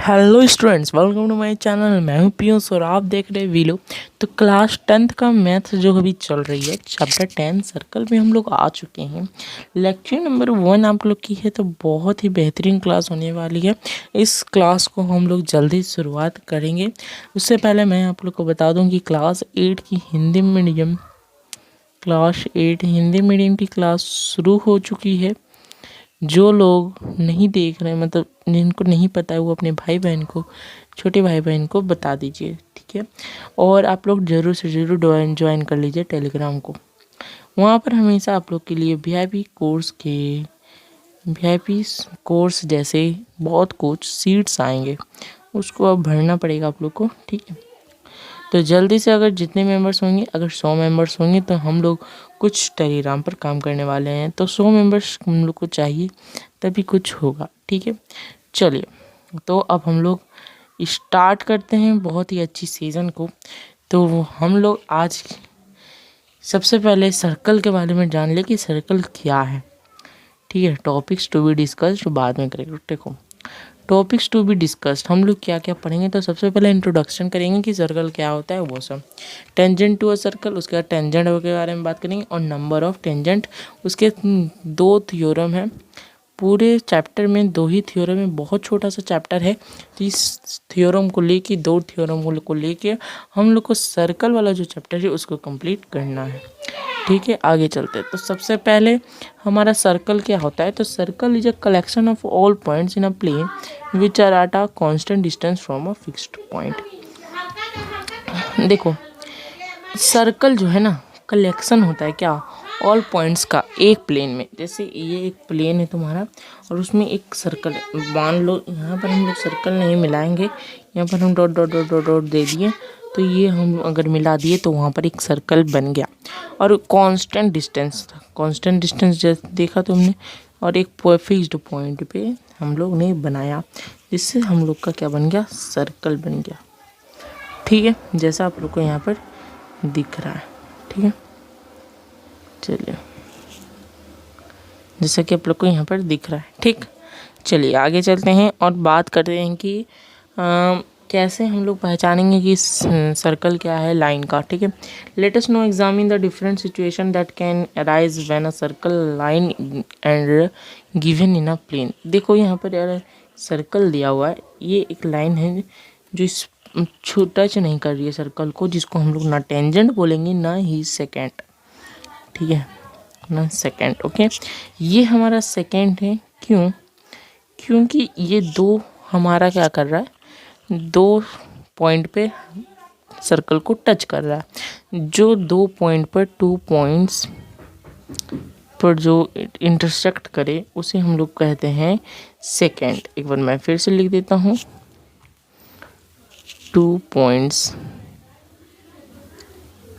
Hello students, welcome to my channel. मैं हूं पीयूष और आप देख रहे हैं वीलो। तो क्लास 10th का मैथ जो अभी चल रही है, चैप्टर 10 सर्कल में हम लोग आ चुके हैं। लेक्चर नंबर 1 आप लोग की है, तो बहुत ही बेहतरीन क्लास होने वाली है। इस क्लास को हम लोग जल्दी शुरुआत करेंगे। उससे पहले मैं आप लोग को बता दूँ कि क्लास 8 की हिंदी मीडियम की क्लास शुरू हो चुकी है। जो लोग नहीं देख रहे हैं, मतलब जिनको नहीं पता है, वो अपने छोटे भाई बहन को बता दीजिए, ठीक है। और आप लोग ज़रूर से ज़रूर ज्वाइन कर लीजिए टेलीग्राम को। वहाँ पर हमेशा आप लोग के लिए वीआईपी कोर्स जैसे बहुत कुछ सीट्स आएंगे, उसको अब भरना पड़ेगा आप लोग को, ठीक है। तो जल्दी से अगर जितने मेंबर्स होंगे, अगर 100 मेंबर्स होंगे तो हम लोग कुछ टेलीग्राम पर काम करने वाले हैं। तो 100 मेंबर्स हम लोग को चाहिए, तभी कुछ होगा, ठीक है। चलिए, तो अब हम लोग स्टार्ट करते हैं बहुत ही अच्छी सीज़न को। तो हम लोग आज सबसे पहले सर्कल के बारे में जान ले कि सर्कल क्या है, ठीक है। टॉपिक्स टू बी डिस्कस्ड बाद में करेंगे। देखो, टॉपिक्स टू बी डिस्कस्ड हम लोग क्या क्या पढ़ेंगे। तो सबसे पहले इंट्रोडक्शन करेंगे कि सर्कल क्या होता है, वो सब। टेंजेंट टू अ सर्कल, उसके बाद टेंजेंट के बारे में बात करेंगे, और नंबर ऑफ टेंजेंट। उसके 2 थ्योरम है पूरे चैप्टर में, 2 ही थ्योरम है, बहुत छोटा सा चैप्टर है। तो इस थ्योरम को लेके, 2 थ्योरम को लेके हम लोग को सर्कल वाला जो चैप्टर है उसको कंप्लीट करना है, ठीक है। आगे चलते हैं। तो सबसे पहले हमारा सर्कल क्या होता है। तो circle is a collection of all points in a plane which are at a constant distance from a fixed point. देखो, सर्कल जो है ना, कलेक्शन होता है क्या, ऑल पॉइंट्स का एक प्लेन में। जैसे ये एक प्लेन है तुम्हारा और उसमें एक सर्कल है। मान लो यहाँ पर हम लोग सर्कल नहीं मिलाएंगे, यहाँ पर हम dot dot dot dot dot दे दिए, तो ये हम अगर मिला दिए तो वहाँ पर एक सर्कल बन गया। और कांस्टेंट डिस्टेंस जैसे देखा तुमने, और एक फिक्स्ड पॉइंट पे हम लोग ने बनाया, जिससे हम लोग का क्या बन गया, सर्कल बन गया, ठीक है। जैसा आप लोग को यहाँ पर दिख रहा है, ठीक है। चलिए, जैसा कि आप लोग को यहाँ पर दिख रहा है, ठीक। चलिए आगे चलते हैं और बात करते हैं कि कैसे हम लोग पहचानेंगे कि सर्कल क्या है, लाइन का, ठीक है। Let us now examine the different situation that can arise when a circle line and given in a plane. देखो यहाँ पर यार सर्कल दिया हुआ है, ये एक लाइन है जो इस टच नहीं कर रही है सर्कल को, जिसको हम लोग ना टेंजेंट बोलेंगे ना ही सेकेंड, ठीक है, ना सेकेंड, ओके। ये हमारा सेकेंड है, क्यों? क्योंकि ये दो हमारा क्या कर रहा है, 2 पॉइंट पे सर्कल को टच कर रहा है। जो 2 पॉइंट पर 2 पॉइंट्स पर जो इंटरसेक्ट करे उसे हम लोग कहते हैं सेकेंड। एक बार मैं फिर से लिख देता हूँ, 2 पॉइंट्स,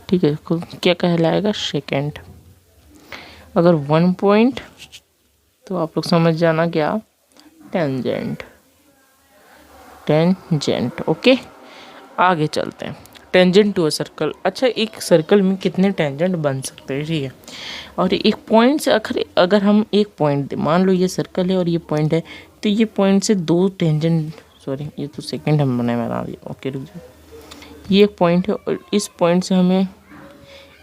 ठीक है, क्या कहलाएगा, सेकेंड। अगर 1 पॉइंट तो आप लोग समझ जाना क्या, टेंजेंट, ओके। आगे चलते हैं। Tangent to a circle. अच्छा, एक सर्कल में कितने टेंजेंट बन सकते हैं, ठीक है। और एक पॉइंट से अगर हम एक पॉइंट, मान लो ये सर्कल है और ये पॉइंट है, तो ये पॉइंट से 2 टेंजेंट, सॉरी ये तो सेकेंड हम बना दिया, ओके रुक जाओ। ये एक पॉइंट है और इस पॉइंट से हमें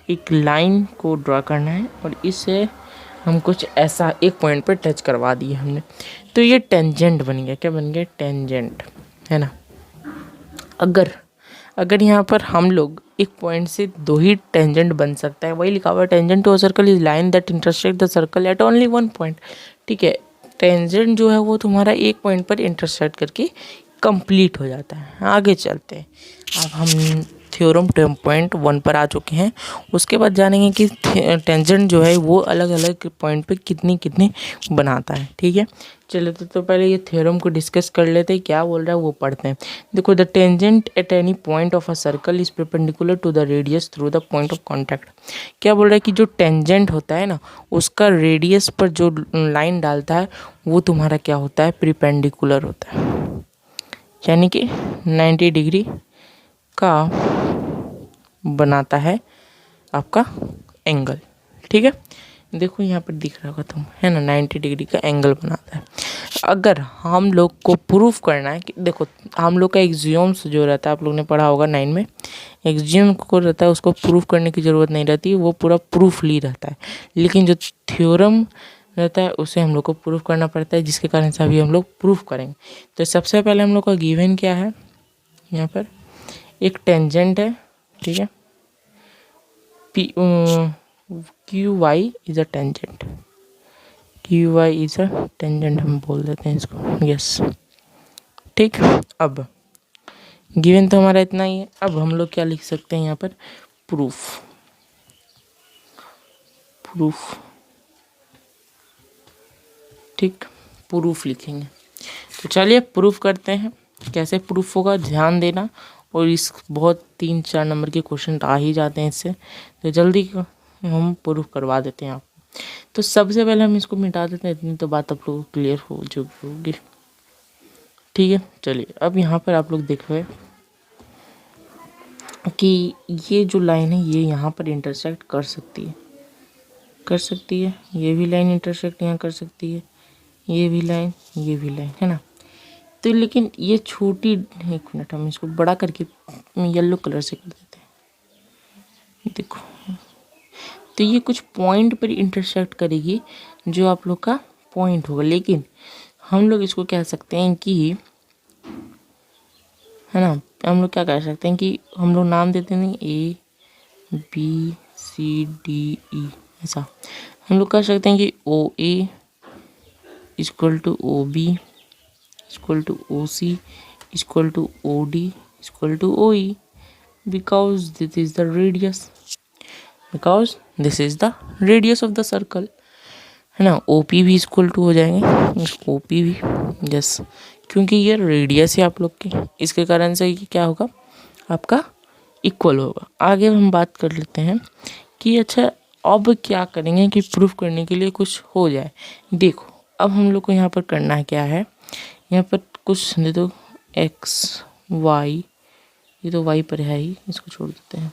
एक लाइन को ड्रा करना है, और इससे हम कुछ ऐसा एक पॉइंट पर टच करवा दिए हमने, तो ये टेंजेंट बन गया। क्या बन गया, टेंजेंट, है ना। अगर यहाँ पर हम लोग एक पॉइंट से 2 ही टेंजेंट बन सकता है, वही लिखा हुआ है, tangent to a circle is line that intersect the circle at only 1 point, ठीक है। टेंजेंट जो है वो तुम्हारा एक पॉइंट पर इंटरसेक्ट करके कंप्लीट हो जाता है। आगे चलते हैं। अब हम थ्योरम 10.1 पर आ चुके हैं। उसके बाद जानेंगे कि टेंजेंट जो है वो अलग अलग पॉइंट पे कितनी बनाता है, ठीक है। चलो तो पहले ये थ्योरम को डिस्कस कर लेते हैं, क्या बोल रहा है वो पढ़ते हैं। देखो, the tangent at any point of a circle is perpendicular to the radius through the point of contact. क्या बोल रहा है कि जो टेंजेंट होता है ना, उसका रेडियस पर जो लाइन डालता है वो तुम्हारा क्या होता है, परपेंडिकुलर होता है, यानी कि 90 डिग्री का बनाता है आपका एंगल, ठीक है। देखो यहाँ पर दिख रहा होगा तुम, है ना, 90 डिग्री का एंगल बनाता है। अगर हम लोग को प्रूफ करना है कि देखो हम लोग का एक्सियोम्स जो रहता है, आप लोग ने पढ़ा होगा 9 में, एक्सियोम को रहता है उसको प्रूफ करने की ज़रूरत नहीं रहती, वो पूरा प्रूफली रहता है। लेकिन जो थ्योरम रहता है उसे हम लोग को प्रूफ करना पड़ता है, जिसके कारण से अभी हम लोग प्रूफ करेंगे। तो सबसे पहले हम लोग का गिवन क्या है, यहाँ पर एक टेंजेंट है, ठीक है, P Q Y is a tangent, Q Y is a tangent हम बोल देते हैं इसको, यस, ठीक। अब गिवन तो हमारा इतना ही है। अब हम लोग क्या लिख सकते हैं यहाँ पर, प्रूफ, प्रूफ, ठीक, प्रूफ लिखेंगे। तो चलिए प्रूफ करते हैं। कैसे प्रूफ होगा ध्यान देना, और इस बहुत 3-4 नंबर के क्वेश्चन आ ही जाते हैं इससे, तो जल्दी हम प्रूफ करवा देते हैं आपको। तो सबसे पहले हम इसको मिटा देते हैं, इतनी तो बात आप लोगों को क्लियर हो चुकी होगी, ठीक है। चलिए अब यहाँ पर आप लोग देख रहे कि ये जो लाइन है ये यहाँ पर इंटरसेक्ट कर सकती है, कर सकती है, ये भी लाइन इंटरसेक्ट यहाँ कर सकती है, ये भी लाइन, ये भी लाइन, है ना। तो लेकिन ये छोटी, एक मिनट हम इसको बड़ा करके येलो कलर से कर देते हैं, देखो। तो ये कुछ पॉइंट पर इंटरसेक्ट करेगी जो आप लोग का पॉइंट होगा, लेकिन हम लोग इसको कह सकते हैं कि, है ना, हम लोग क्या कह सकते हैं कि हम लोग नाम देते हैं A B C D E, ऐसा हम लोग कह सकते हैं कि O A equal to O B equal to O C equal to O D equal to O E, because this is the radius, because this is the radius of the circle, है ना। O P भी equal to हो जाएंगे, ओ P भी, yes, क्योंकि ये radius है आप लोग की, इसके कारण से ये क्या होगा आपका इक्वल होगा। आगे हम बात कर लेते हैं कि अच्छा अब क्या करेंगे कि प्रूफ करने के लिए कुछ हो जाए। देखो अब हम लोग को यहाँ पर करना है क्या है, यहाँ पर कुछ दे दो एक्स वाई, ये तो वाई पर है ही, इसको छोड़ देते हैं,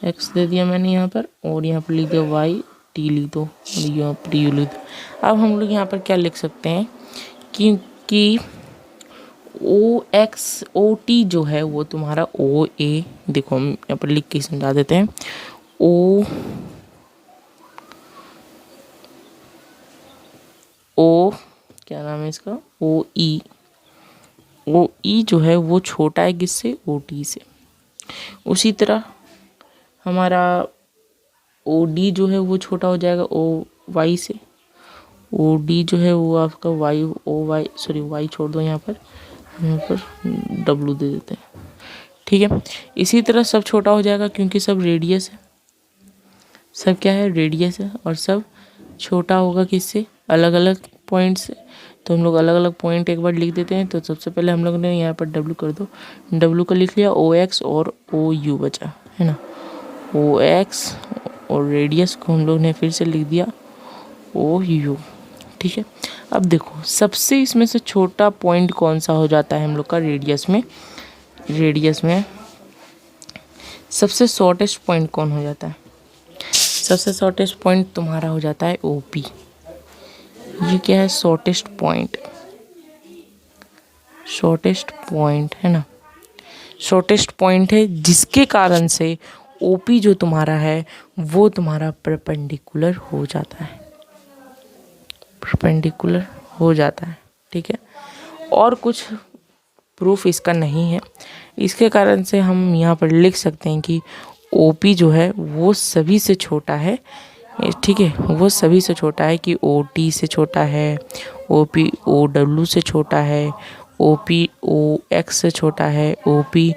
एक्स दे दिया मैंने यहाँ पर, और यहाँ पर लिख दिया वाई, टी लिख दो, और यहाँ पर यू लिख दो। अब हम लोग यहाँ पर क्या लिख सकते हैं कि ओ एक्स ओ टी जो है वो तुम्हारा ओ ए, देखो हम यहाँ पर लिख के समझा देते हैं, ओ क्या नाम है इसका, ओ ई जो है वो छोटा है किससे, ओ टी से। उसी तरह हमारा ओ डी जो है वो छोटा हो जाएगा ओ वाई से, ओ डी जो है वो आपका Y, O Y, sorry Y छोड़ दो, यहाँ पर डब्लू दे देते हैं, ठीक है। इसी तरह सब छोटा हो जाएगा क्योंकि सब रेडियस है, सब क्या है रेडियस है, और सब छोटा होगा किससे, अलग अलग पॉइंट से। तो हम लोग अलग अलग पॉइंट एक बार लिख देते हैं। तो सबसे पहले हम लोग ने यहाँ पर डब्लू कर दो, डब्लू का लिख लिया, ओ एक्स और ओ यू बचा, है ना, ओ एक्स और रेडियस को हम लोग ने फिर से लिख दिया ओ यू, ठीक है। अब देखो सबसे इसमें से छोटा पॉइंट कौन सा हो जाता है हम लोग का रेडियस में, रेडियस में सबसे शॉर्टेस्ट पॉइंट कौन हो जाता है, सबसे शॉर्टेस्ट पॉइंट तुम्हारा हो जाता है ओ पी। ये क्या है, शॉर्टेस्ट पॉइंट, शॉर्टेस्ट पॉइंट, है ना, शॉर्टेस्ट पॉइंट है, जिसके कारण से ओपी जो तुम्हारा है वो तुम्हारा परपेंडिकुलर हो जाता है, परपेंडिकुलर हो जाता है, ठीक है। और कुछ प्रूफ इसका नहीं है, इसके कारण से हम यहाँ पर लिख सकते हैं कि ओपी जो है वो सभी से छोटा है, ठीक है, वो सभी से छोटा है, कि ओ टी से छोटा है, ओ पी ओ डब्ल्यू से छोटा है, ओ पी ओ एक्स से छोटा है, ओ पी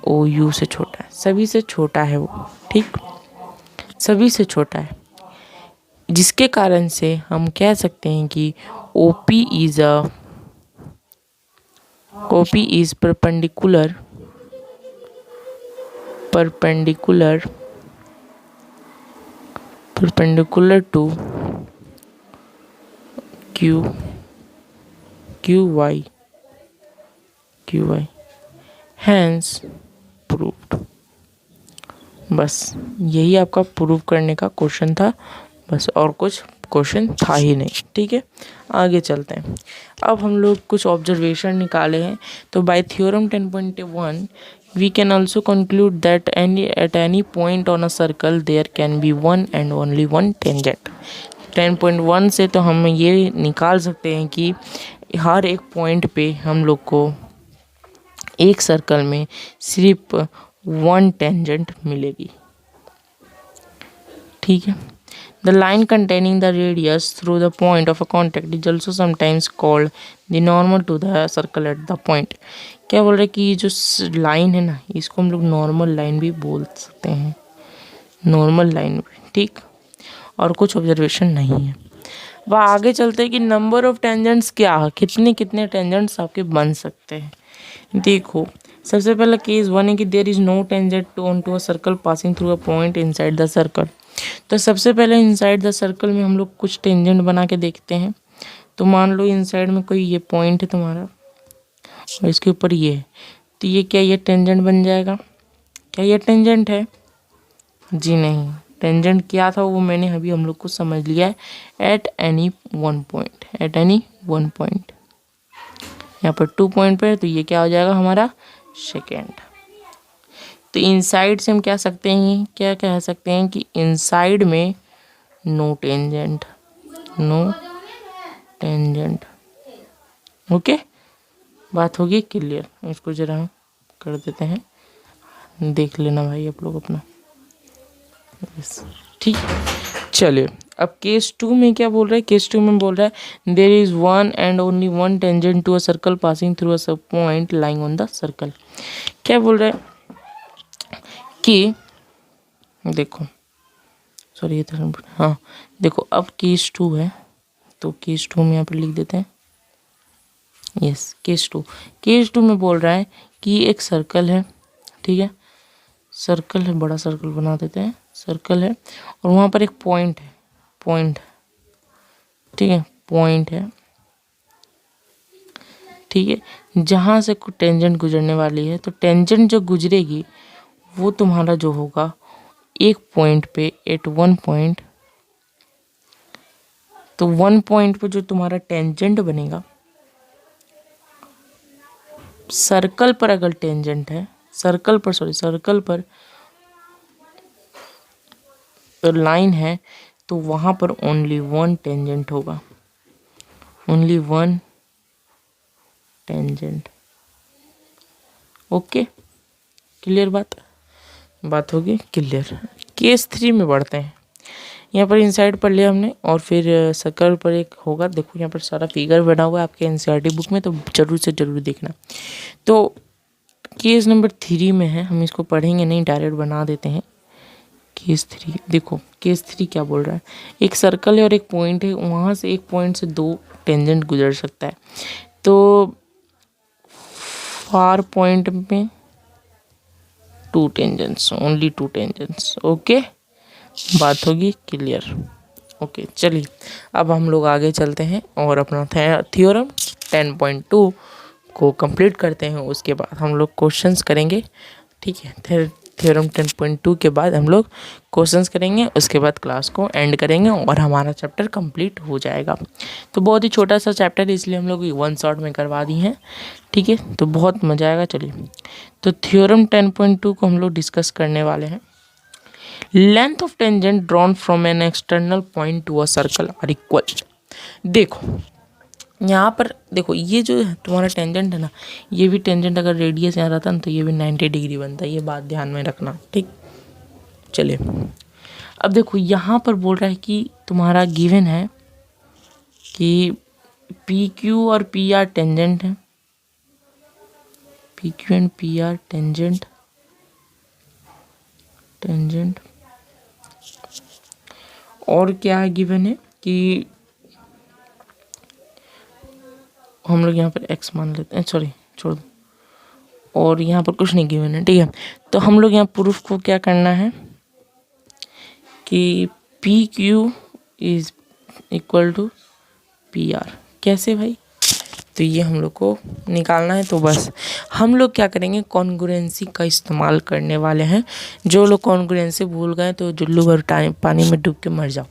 ओ यू से छोटा है, सभी से छोटा है वो, ठीक, सभी से छोटा है, जिसके कारण से हम कह सकते हैं कि O P is perpendicular to Q Y, hence proved. बस यही आपका प्रूव करने का क्वेश्चन था। बस, और कुछ क्वेश्चन था ही नहीं। ठीक है, आगे चलते हैं। अब हम लोग कुछ ऑब्जर्वेशन निकाले हैं। तो by theorem 10.1 we can also conclude that at any point on a circle there can be one and only one tangent. 10.1 से तो हम ये निकाल सकते हैं कि हर एक पॉइंट पे हम लोग को एक सर्कल में सिर्फ वन टेंजेंट मिलेगी। ठीक है, the line containing the radius through the point of a contact is also sometimes called the normal to the circle at the point. क्या बोल रहे हैं कि ये जो लाइन है ना, इसको हम लोग नॉर्मल लाइन भी बोल सकते हैं, नॉर्मल लाइन भी। ठीक, और कुछ ऑब्जर्वेशन नहीं है। वह आगे चलते हैं कि नंबर ऑफ टेंजेंट्स क्या है, कितने कितने टेंजेंट्स आपके बन सकते हैं। देखो, सबसे पहला केस वन है कि there is no tangent on to a circle passing through a point inside the circle. तो सबसे पहले इनसाइड द सर्कल में हम लोग कुछ टेंजेंट बना के देखते हैं। तो मान लो इनसाइड में कोई ये पॉइंट है तुम्हारा और इसके ऊपर ये है, तो ये क्या, ये टेंजेंट बन जाएगा? क्या ये टेंजेंट है? जी नहीं, टेंजेंट क्या था वो मैंने अभी हम लोग को समझ लिया है, at any one point, at any one point. यहाँ पर 2 पॉइंट पे, तो ये क्या हो जाएगा हमारा सेकेंड। तो इनसाइड से हम क्या सकते हैं, क्या कह सकते हैं कि इनसाइड में no tangent, no tangent. Okay, बात होगी क्लियर। इसको जरा हम कर देते हैं, देख लेना भाई आप लोग अपना। ठीक, चलिए अब केस 2 में क्या बोल रहा है। केस 2 में बोल रहा है there is one and only one tangent to a circle passing through a sub point lying on the circle. क्या बोल रहा है कि देखो, सॉरी ये तो, हाँ देखो, अब केस 2 है, तो केस 2 में यहाँ पर लिख देते हैं, यस केस 2। केस 2 में बोल रहा है कि एक सर्कल है, ठीक है, सर्कल है, बड़ा सर्कल बना देते हैं, सर्कल है और वहाँ पर एक पॉइंट है, पॉइंट, ठीक है, पॉइंट है, ठीक है, जहाँ से कुछ टेंजेंट गुजरने वाली है। तो टेंजेंट जो गुजरेगी वो तुम्हारा जो होगा एक पॉइंट पे, एट वन पॉइंट, तो वन पॉइंट पे जो तुम्हारा टेंजेंट बनेगा, सर्कल पर अगर टेंजेंट है, सर्कल पर, सॉरी सर्कल पर लाइन है, तो वहां पर ओनली वन टेंजेंट होगा, only one tangent. Okay, clear बात होगी क्लियर। केस 3 में बढ़ते हैं। यहाँ पर इनसाइड पढ़ लिया हमने और फिर सर्कल पर एक होगा। देखो यहाँ पर सारा फिगर बना हुआ है आपके एनसीईआरटी बुक में, तो जरूर से जरूर देखना। तो केस नंबर 3 में है, हम इसको पढ़ेंगे नहीं, डायरेक्ट बना देते हैं। केस 3 देखो, केस 3 क्या बोल रहा है, एक सर्कल है और एक पॉइंट है, वहाँ से एक पॉइंट से दो टेंजेंट गुजर सकता है। तो फार पॉइंट में to tangents, only to tangents. Okay, बात होगी क्लियर। ओके, चलिए अब हम लोग आगे चलते हैं और अपना थ्योरम 10.2 को कंप्लीट करते हैं। उसके बाद हम लोग क्वेश्चंस करेंगे, ठीक है। थ्योरम 10.2 के बाद हम लोग क्वेश्चंस करेंगे, उसके बाद क्लास को एंड करेंगे और हमारा चैप्टर कंप्लीट हो जाएगा। तो बहुत ही छोटा सा चैप्टर है, इसलिए हम लोग वन शॉट में करवा दी हैं, ठीक है। तो बहुत मज़ा आएगा। चलिए, तो थ्योरम 10.2 को हम लोग डिस्कस करने वाले हैं। Length of tangent drawn from an external point to a circle are equal. देखो यहाँ पर देखो, ये जो तुम्हारा टेंजेंट है ना, ये भी टेंजेंट अगर रेडियस यहाँ रहता ना तो ये भी 90 डिग्री बनता है, ये बात ध्यान में रखना, ठीक। चलिए अब देखो यहाँ पर बोल रहा है कि तुम्हारा गिवन है कि पी क्यू और पी आर टेंजेंट है, P Q and P R tangent, और क्या है गिवन है कि हम लोग यहाँ पर x मान लेते हैं, सॉरी छोड़ दो, और यहाँ पर कुछ नहीं गिवन है, ठीक है। तो हम लोग यहाँ प्रूफ को क्या करना है कि P Q is equal to P R. कैसे भाई? तो ये हम लोग को निकालना है। तो बस हम लोग क्या करेंगे, कॉन्ग्रुएंसी का इस्तेमाल करने वाले हैं। जो लोग कॉन्ग्रुएंसी भूल गए तो जुल्लू भर टाइम पानी में डूब के मर जाओ,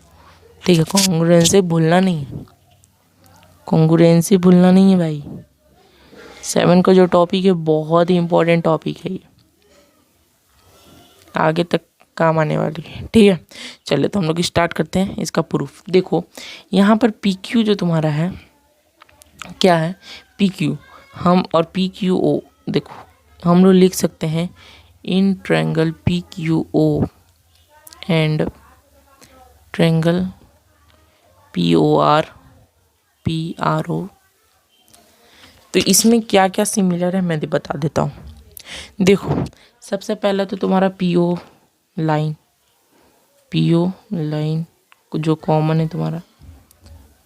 ठीक है, कॉन्ग्रुएंसी भूलना नहीं है, कॉन्ग्रुएंसी भूलना नहीं है भाई। 7 का जो टॉपिक है बहुत ही इंपॉर्टेंट टॉपिक है, ये आगे तक काम आने वाली है। ठीक है, चलिए तो हम लोग स्टार्ट करते हैं इसका प्रूफ। देखो यहाँ पर पी क्यू जो तुम्हारा है क्या है, पी क्यू हम और पी क्यू ओ, देखो हम लोग लिख सकते हैं in triangle P Q O and triangle P O R O. तो इसमें क्या क्या सिमिलर है मैं बता देता हूँ। देखो सबसे पहला तो तुम्हारा पीओ लाइन जो कॉमन है तुम्हारा,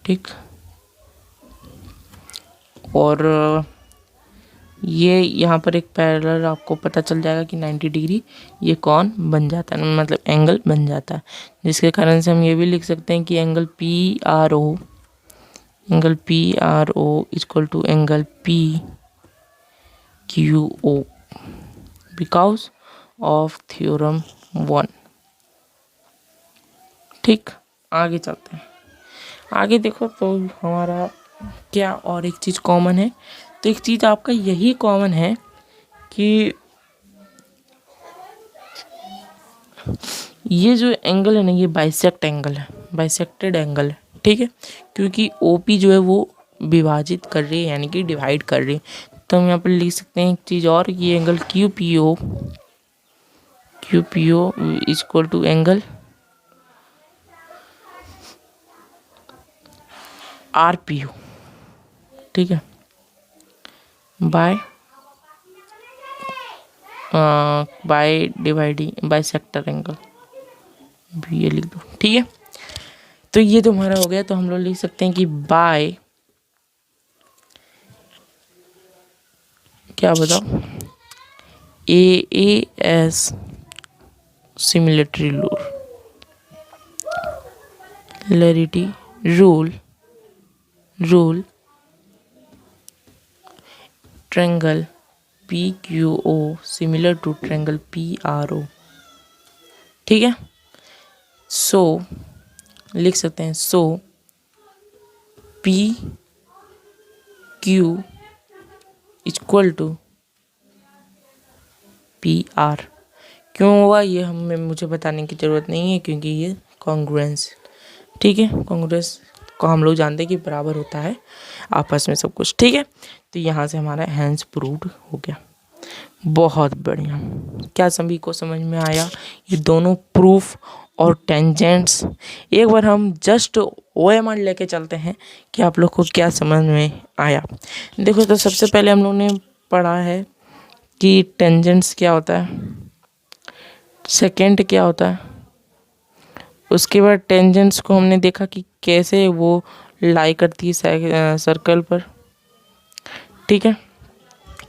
ठीक। और ये यहाँ पर एक पैरेलल आपको पता चल जाएगा कि 90 डिग्री ये कौन बन जाता है, मतलब एंगल बन जाता है, जिसके कारण से हम ये भी लिख सकते हैं कि angle P R O equal to angle P Q O because of theorem 1। ठीक, आगे चलते हैं। आगे देखो तो हमारा क्या और एक चीज़ कॉमन है, तो एक चीज़ आपका यही कॉमन है कि ये जो एंगल है ना, ये बाइसेक्ट एंगल है, बाइसेक्टेड एंगल है। ठीक है, क्योंकि ओपी जो है वो विभाजित कर रही है, यानी कि डिवाइड कर रही है। तो हम यहाँ पर लिख सकते हैं एक चीज़ और, ये angle Q P O equal to angle R P O. ठीक है, by dividing by sector angle भी ये लिख दो। ठीक है, तो ये तो हमारा हो गया। तो हम लोग लिख सकते हैं कि बाय, क्या बताओ, AAS similarity rule triangle PQO similar to triangle PRO। ठीक है, सो लिख सकते हैं so PQ equal to PR। क्यों हुआ ये मुझे बताने की ज़रूरत नहीं है, क्योंकि ये कॉन्ग्रुएंस। ठीक है, कॉन्ग्रुएंस को हम लोग जानते हैं कि बराबर होता है आपस में सब कुछ। ठीक है, तो यहाँ से हमारा हैंस प्रूव्ड हो गया। बहुत बढ़िया, क्या सभी को समझ में आया ये दोनों प्रूफ और टेंजेंट्स? एक बार हम जस्ट OMR लेके चलते हैं कि आप लोग को क्या समझ में आया। देखो तो सबसे पहले हम लोग ने पढ़ा है कि टेंजेंट्स क्या होता है, सेकेंड क्या होता है, उसके बाद टेंजेंट्स को हमने देखा कि कैसे वो लाई करती है सर्कल पर। ठीक है,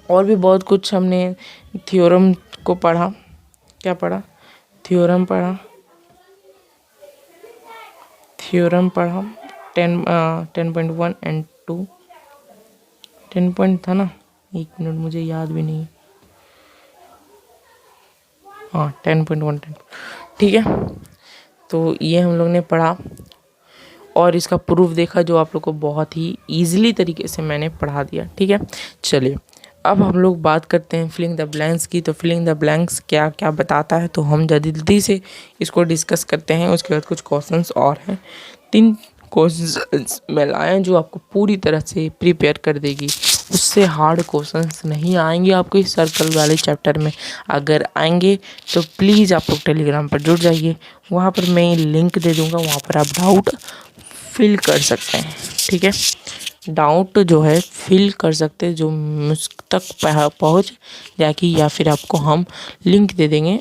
और भी बहुत कुछ हमने थ्योरम को पढ़ा। क्या पढ़ा? थ्योरम पढ़ा 10.1 एंड 2। 10 पॉइंट था ना, एक मिनट मुझे याद भी नहीं। हाँ 10.1 10। ठीक है, तो ये हम लोग ने पढ़ा और इसका प्रूफ देखा, जो आप लोग को बहुत ही ईजिली तरीके से मैंने पढ़ा दिया। ठीक है, चलिए अब हम लोग बात करते हैं फिलिंग द ब्लैंक्स की। तो फिलिंग द ब्लैंक्स क्या क्या बताता है, तो हम जल्दी से इसको डिस्कस करते हैं। उसके बाद कुछ क्वेश्चंस और हैं, 3 क्वेश्चंस मैं लाया जो आपको पूरी तरह से प्रिपेयर कर देगी। उससे हार्ड क्वेश्चंस नहीं आएंगे आपको इस सर्कल वाले चैप्टर में। अगर आएंगे तो प्लीज़ आप लोग टेलीग्राम पर जुड़ जाइए, वहाँ पर मैं लिंक दे दूँगा, वहाँ पर आप डाउट फिल कर सकते हैं। ठीक है, डाउट जो है फिल कर सकते हैं, जो मुझ तक पहुंच जाएगी, या फिर आपको हम लिंक दे देंगे,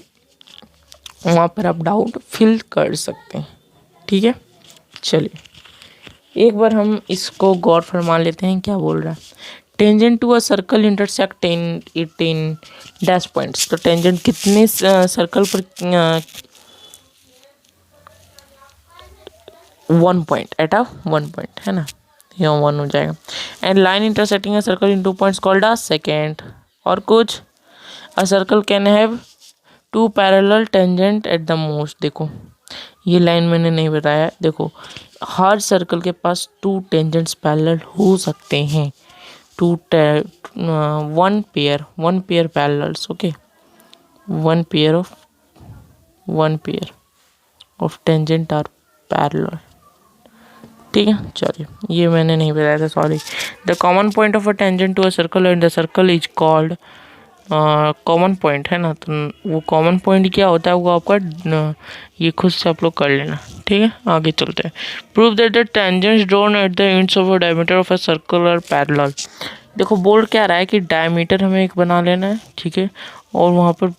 वहाँ पर आप डाउट फिल कर सकते हैं। ठीक है, चलिए एक बार हम इसको गौर फरमा लेते हैं क्या बोल रहा है। Tangent to a circle intersect 18 dash points. तो टेंजेंट कितने सर्कल पर 1 पॉइंट, एट 1 पॉइंट है ना, यहाँ 1 हो जाएगा। And line intersecting a circle in 2 points called a second. और कुछ, a circle can have 2 parallel tangent at the most. देखो ये लाइन मैंने नहीं बताया। देखो हर सर्कल के पास 2 टेंजेंट्स पैरेलल हो सकते हैं, one pair parallels, okay, one pair of tangent are parallel. ठीक है, चलिए ये मैंने नहीं बताया था, sorry. The common point of a tangent to a circle and the circle is called, common point है ना, तो वो कॉमन पॉइंट क्या होता है वो आपका ये खुद से आप लोग कर लेना। ठीक है, आगे चलते हैं। Prove that the tangents drawn at the ends of a diameter of a circle are parallel. देखो बोल क्या रहा है कि डायमीटर हमें एक बना लेना है, ठीक है, और वहाँ पर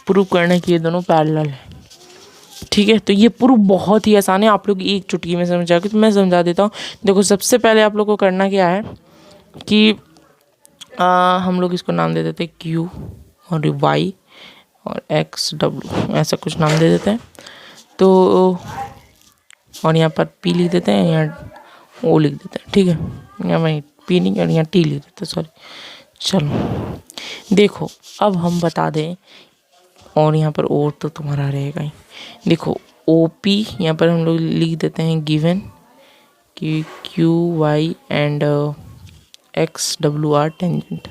प्रूव करना है कि ये दोनों पैरेलल है। ठीक है, तो ये प्रूफ बहुत ही आसान है, आप लोग एक चुटकी में समझ जाओगे। तो मैं समझा देता हूँ। देखो सबसे पहले आप लोग को करना क्या है कि हम लोग इसको नाम दे देते हैं क्यू और वाई और एक्स डब्ल्यू, ऐसा कुछ नाम दे देते हैं। तो और यहाँ पर पी लिख देते हैं, यहाँ ओ लिख देते हैं। ठीक है, यहाँ वहीं पी नहीं और यहाँ टी लिख देते हैं, सॉरी। चलो देखो अब हम बता दें, और यहाँ पर और तो तुम्हारा रहेगा ही। देखो ओ पी यहाँ पर हम लोग लिख देते हैं गिवन कि Q Y and X W are tangent.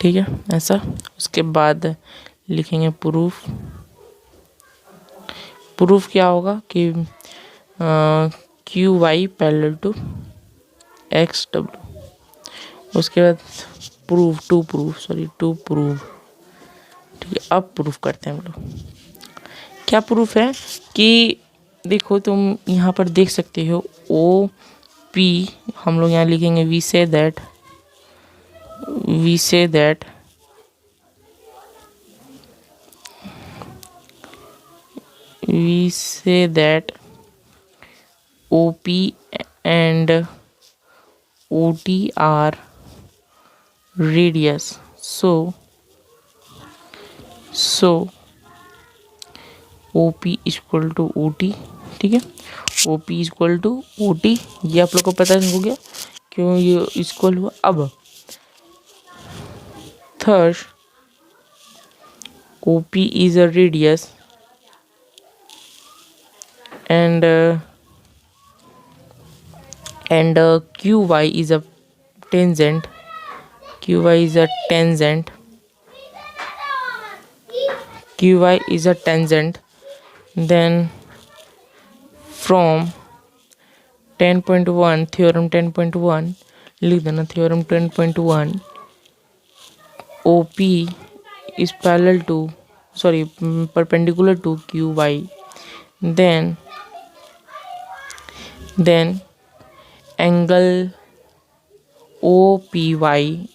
ठीक है, ऐसा। उसके बाद लिखेंगे प्रूफ क्या होगा कि Q Y parallel to X W. उसके बाद टू प्रूफ। ठीक है, अब प्रूफ करते हैं हम लोग। क्या प्रूफ है कि देखो तुम यहाँ पर देख सकते हो ओ पी, हम लोग यहाँ लिखेंगे we say that OP and OT are radius, so OP equal to OT। ठीक है, OP इक्वल टू OT, ये आप लोग को पता हो गया क्यों ये इक्वल हुआ। अब thus OP is a radius and QY is a tangent. QY is a tangent. Then from 10.1 theorem 10.1 लिख देना, theorem 10.1 OP is perpendicular to QY. Then angle OPY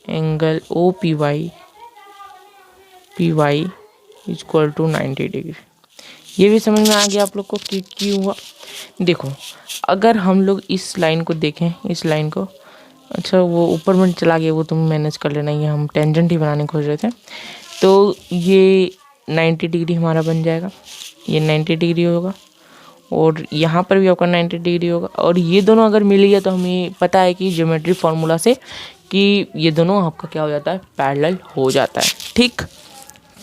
equal to 90 degree. ये भी समझ में आ गया आप लोग को कि क्यों हुआ। देखो अगर हम लोग इस लाइन को देखें, इस लाइन को, अच्छा वो ऊपर में चला गया, वो तुम मैनेज कर लेना, ये हम टेंजेंट ही बनाने खोज रहे थे। तो ये 90 डिग्री हमारा बन जाएगा, ये 90 डिग्री होगा, और यहाँ पर भी आपका 90 डिग्री होगा। और ये दोनों अगर मिल गया तो हमें पता है कि ज्योमेट्री फार्मूला से कि ये दोनों आपका क्या हो जाता है, पैरेलल हो जाता है। ठीक,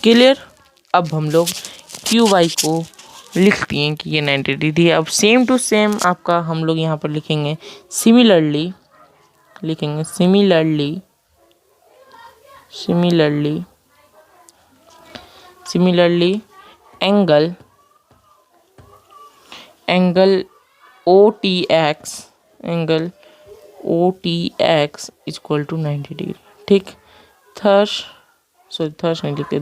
क्लियर। अब हम लोग क्यू वाई को लिख दिए कि ये 90 डिग्री है। अब सेम टू सेम आपका हम लोग यहाँ पर लिखेंगे similarly angle OTX equal to 90 degree. ठीक, थर्स नहीं लिखते,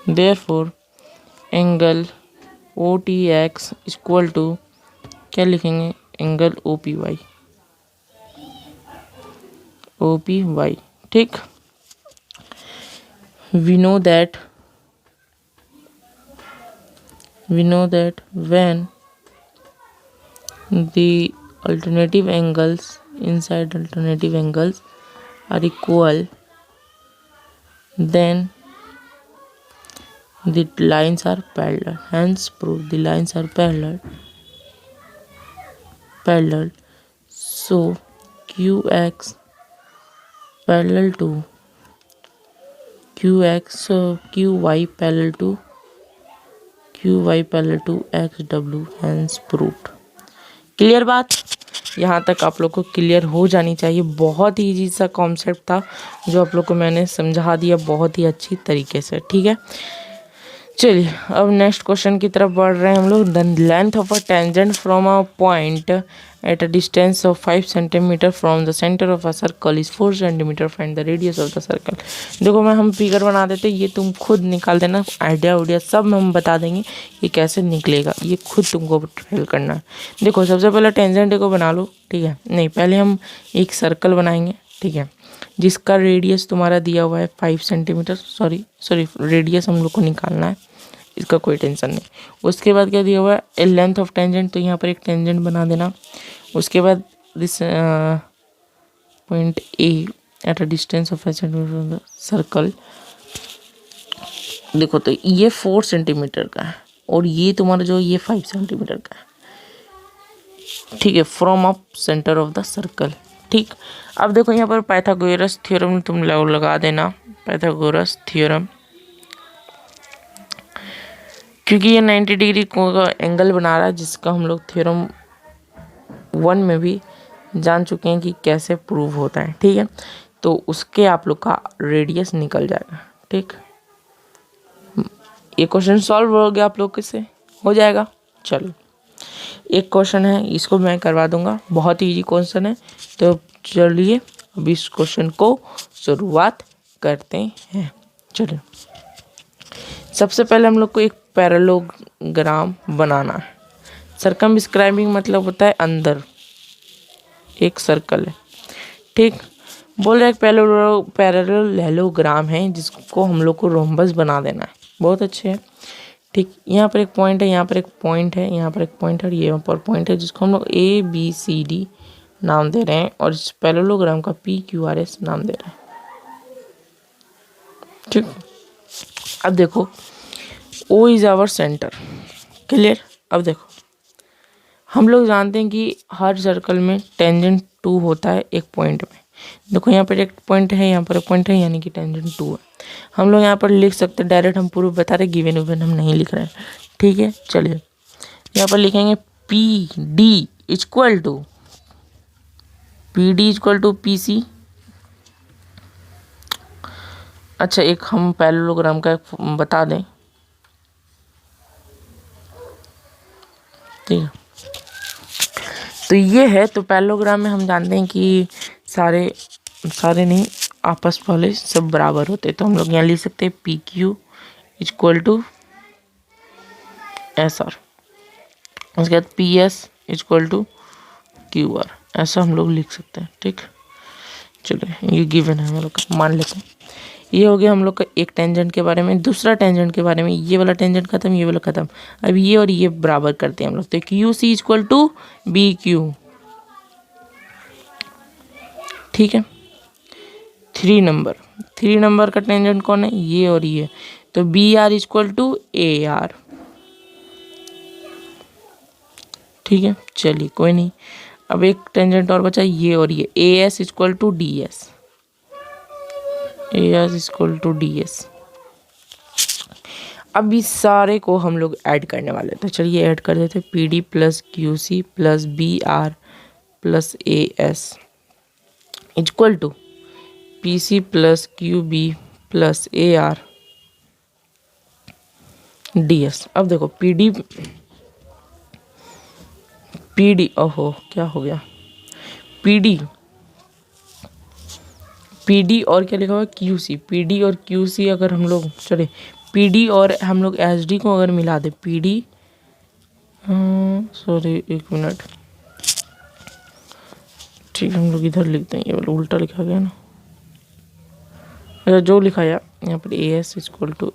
therefore angle OTX equal to क्या लिखेंगे, एंगल OPY। ठीक, we know that when the alternative angles are equal, then the lines are parallel. Hence prove the lines are parallel. So QX parallel to Q Y parallel to X W hence proved. Clear बात, यहाँ तक आप लोग को clear हो जानी चाहिए। बहुत ही इजी सा कॉन्सेप्ट था जो आप लोग को मैंने समझा दिया बहुत ही अच्छी तरीके से, ठीक है। चलिए अब नेक्स्ट क्वेश्चन की तरफ बढ़ रहे हैं हम लोग। The length of a tangent from a point at a distance of 5 centimetre from the centre of a circle is 4 centimetre, find the radius of the circle. देखो मैं हम फिगर बना देते, ये तुम खुद निकाल देना, आइडिया उडिया सब हम बता देंगे ये कैसे निकलेगा, ये खुद तुमको ट्रायल करना है। देखो सबसे पहले टेंजेंट को बना लो, ठीक है। नहीं पहले हम एक सर्कल बनाएंगे, ठीक है, जिसका रेडियस तुम्हारा दिया हुआ है 5 सेंटीमीटर। सॉरी रेडियस हम लोग को निकालना है, इसका कोई टेंशन नहीं। उसके बाद क्या दिया हुआ है, ए लेंथ ऑफ टेंजेंट, तो यहाँ पर एक टेंजेंट बना देना। उसके बाद this point A at a distance of 5 centimetre circle. देखो तो ये 4 सेंटीमीटर का है और ये तुम्हारा जो ये 5 सेंटीमीटर का है, ठीक है, from up centre of the circle, ठीक। अब देखो यहाँ पर पाइथागोरस थ्योरम तुम लोग लगा देना, पाइथागोरस थ्योरम, क्योंकि ये 90 डिग्री का एंगल बना रहा है, जिसका हम लोग थ्योरम 1 में भी जान चुके हैं कि कैसे प्रूव होता है, ठीक है। तो उसके आप लोग का रेडियस निकल जाएगा, ठीक। ये क्वेश्चन सॉल्व हो गया आप लोग से, हो जाएगा। चलो एक क्वेश्चन है, इसको मैं करवा दूंगा, बहुत ही इजी क्वेश्चन है। तो चलिए अब इस क्वेश्चन को शुरुआत करते हैं। चलिए सबसे पहले हम लोग को एक पैरेललोग्राम बनाना है। सर्कमस्क्राइबिंग मतलब होता है अंदर एक सर्कल है, ठीक। बोल रहे एक पैरेललोग्राम है जिसको हम लोग को रोम्बस बना देना है। बहुत अच्छे है, ठीक। यहाँ पर एक पॉइंट है, यहाँ पर एक पॉइंट है, यहाँ पर एक पॉइंट है, ये पर पॉइंट है, जिसको हम लोग ABCD नाम दे रहे हैं और इस पैरेललोग्राम का PQRS नाम दे रहे हैं, ठीक। अब देखो O is our center, clear. अब देखो हम लोग जानते हैं कि हर सर्कल में टेंजेंट 2 होता है एक पॉइंट में। देखो यहाँ पर एक पॉइंट है, यहाँ पर एक पॉइंट है, यानी कि टेंजेंट 2 है। हम लोग यहाँ पर लिख सकते हैं डायरेक्ट, हम प्रूफ बता रहे, गिवन विवन हम नहीं लिख रहे हैं, ठीक है। चलिए यहाँ पर लिखेंगे PD इक्वल टू PC। अच्छा एक हम पैरेललोग्राम का बता दें, ठीक है। तो ये है, तो पैरेललोग्राम में हम जानते हैं कि सारे नहीं, आपस वाले सब बराबर होते हैं। तो हम लोग यहाँ लिख सकते हैं PQ इक्वल टू SR, उसके बाद PS इक्वल टू QR, ऐसा हम लोग लिख सकते हैं, ठीक। चलो ये गिवन है हम लोग का, मान लेते हैं। ये हो गया हम लोग का एक टेंजेंट के बारे में। दूसरा टेंजेंट के बारे में, ये वाला टेंजेंट खत्म, ये वाला खत्म। अब ये और ये बराबर करते हैं हम लोग, तो QC इक्वल टू BQ, ठीक है। 3 नंबर का टेंजेंट कौन है, ये और ये, तो BR इक्वल टू AR, ठीक है। चलिए कोई नहीं, अब एक टेंजेंट और बचा, ये और ये, AS equal to DS, AS equal to DS। अब इस सारे को हम लोग ऐड करने वाले थे, चलिए ऐड कर देते। PD plus QC plus BR plus AS equal to PC plus QB plus AR DS। अब देखो PD ओहो क्या हो गया, PD और क्या लिखा हुआ है QC। PD और QC अगर हम लोग चले, PD और हम लोग SD को अगर मिला दे, PD सॉरी एक मिनट, ठीक हम लोग इधर लिखते हैं, ये वाला उल्टा लिखा गया ना, जो लिखा है यहाँ पर AS इक्वल टू,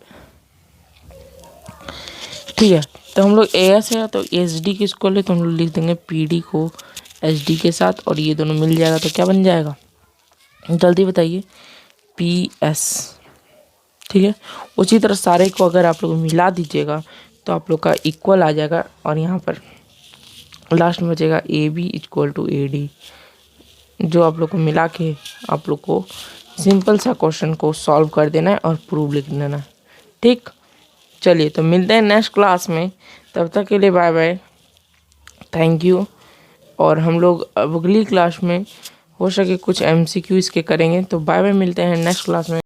ठीक है। तो हम लोग AS है तो SD की इक्वल है, तो हम लोग लिख देंगे PD को SD के साथ, और ये दोनों मिल जाएगा तो क्या बन जाएगा, जल्दी बताइए, PS, ठीक है। उसी तरह सारे को अगर आप लोग मिला दीजिएगा तो आप लोग का इक्वल आ जाएगा, और यहाँ पर लास्ट में बचेगा AB इक्वल टू AD, जो आप लोग को मिला के आप लोग को सिंपल सा क्वेश्चन को सॉल्व कर देना है और प्रूव लिख देना है। ठीक, चलिए तो मिलते हैं नेक्स्ट क्लास में। तब तक के लिए बाय बाय, थैंक यू। और हम लोग अगली क्लास में हो सके कुछ MCQ इसके करेंगे। तो बाय बाय, मिलते हैं नेक्स्ट क्लास में।